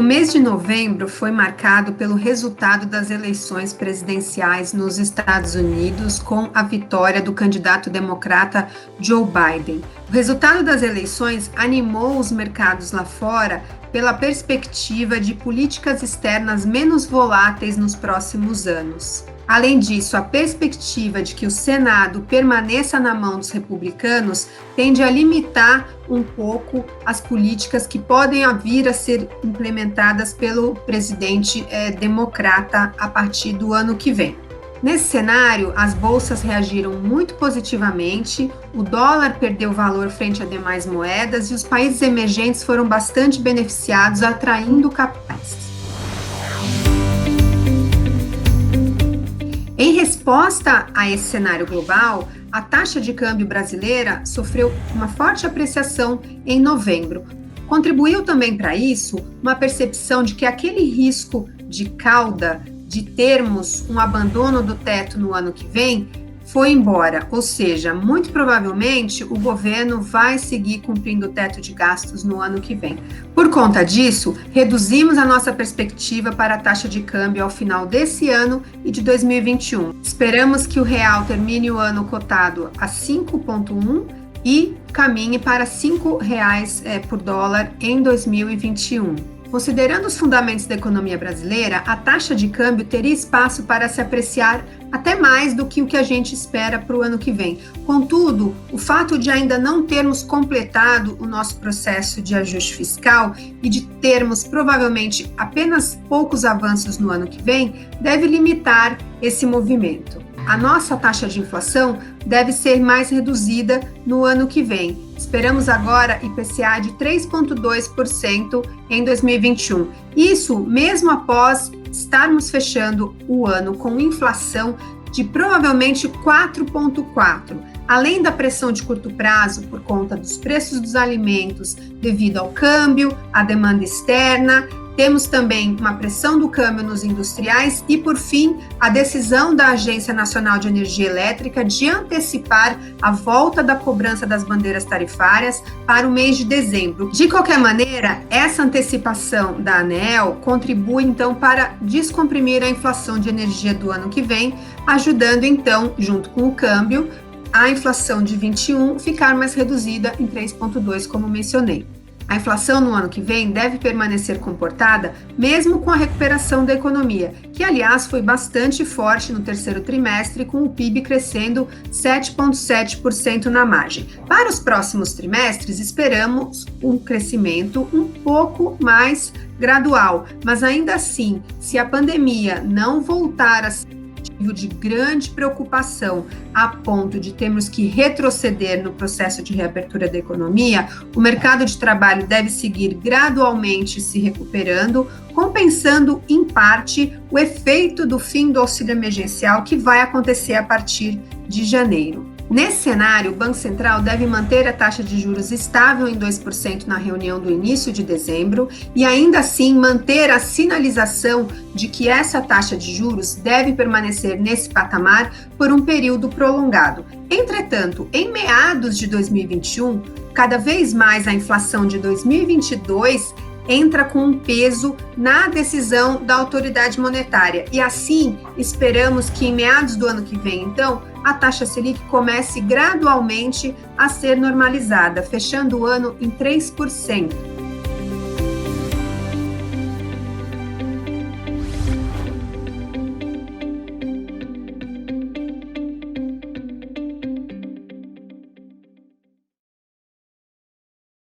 mês de novembro foi marcado pelo resultado das eleições presidenciais nos Estados Unidos, com a vitória do candidato democrata Joe Biden. O resultado das eleições animou os mercados lá fora pela perspectiva de políticas externas menos voláteis nos próximos anos. Além disso, a perspectiva de que o Senado permaneça na mão dos republicanos tende a limitar um pouco as políticas que podem vir a ser implementadas pelo presidente democrata a partir do ano que vem. Nesse cenário, as bolsas reagiram muito positivamente, o dólar perdeu valor frente a demais moedas e os países emergentes foram bastante beneficiados, atraindo capitais. Em resposta a esse cenário global, a taxa de câmbio brasileira sofreu uma forte apreciação em novembro. Contribuiu também para isso uma percepção de que aquele risco de cauda de termos um abandono do teto no ano que vem foi embora, ou seja, muito provavelmente o governo vai seguir cumprindo o teto de gastos no ano que vem. Por conta disso, reduzimos a nossa perspectiva para a taxa de câmbio ao final desse ano e de 2021. Esperamos que o real termine o ano cotado a 5,1 e caminhe para R$ 5,00 por dólar em 2021. Considerando os fundamentos da economia brasileira, a taxa de câmbio teria espaço para se apreciar até mais do que o que a gente espera para o ano que vem. Contudo, o fato de ainda não termos completado o nosso processo de ajuste fiscal e de termos provavelmente apenas poucos avanços no ano que vem, deve limitar esse movimento. A nossa taxa de inflação deve ser mais reduzida no ano que vem. Esperamos agora IPCA de 3,2% em 2021. Isso mesmo após estarmos fechando o ano com inflação de provavelmente 4,4%. Além da pressão de curto prazo por conta dos preços dos alimentos devido ao câmbio, à demanda externa, temos também uma pressão do câmbio nos industriais e, por fim, a decisão da Agência Nacional de Energia Elétrica de antecipar a volta da cobrança das bandeiras tarifárias para o mês de dezembro. De qualquer maneira, essa antecipação da ANEEL contribui, então, para descomprimir a inflação de energia do ano que vem, ajudando, então, junto com o câmbio, a inflação de 21 ficar mais reduzida em 3,2%, como mencionei. A inflação no ano que vem deve permanecer comportada mesmo com a recuperação da economia, que, aliás, foi bastante forte no terceiro trimestre, com o PIB crescendo 7,7% na margem. Para os próximos trimestres, esperamos um crescimento um pouco mais gradual, mas ainda assim, se a pandemia não voltar a de grande preocupação a ponto de termos que retroceder no processo de reabertura da economia, o mercado de trabalho deve seguir gradualmente se recuperando, compensando em parte o efeito do fim do auxílio emergencial que vai acontecer a partir de janeiro. Nesse cenário, o Banco Central deve manter a taxa de juros estável em 2% na reunião do início de dezembro e ainda assim manter a sinalização de que essa taxa de juros deve permanecer nesse patamar por um período prolongado. Entretanto, em meados de 2021, cada vez mais a inflação de 2022 entra com um peso na decisão da autoridade monetária. E assim, esperamos que em meados do ano que vem, então, a taxa Selic comece gradualmente a ser normalizada, fechando o ano em 3%.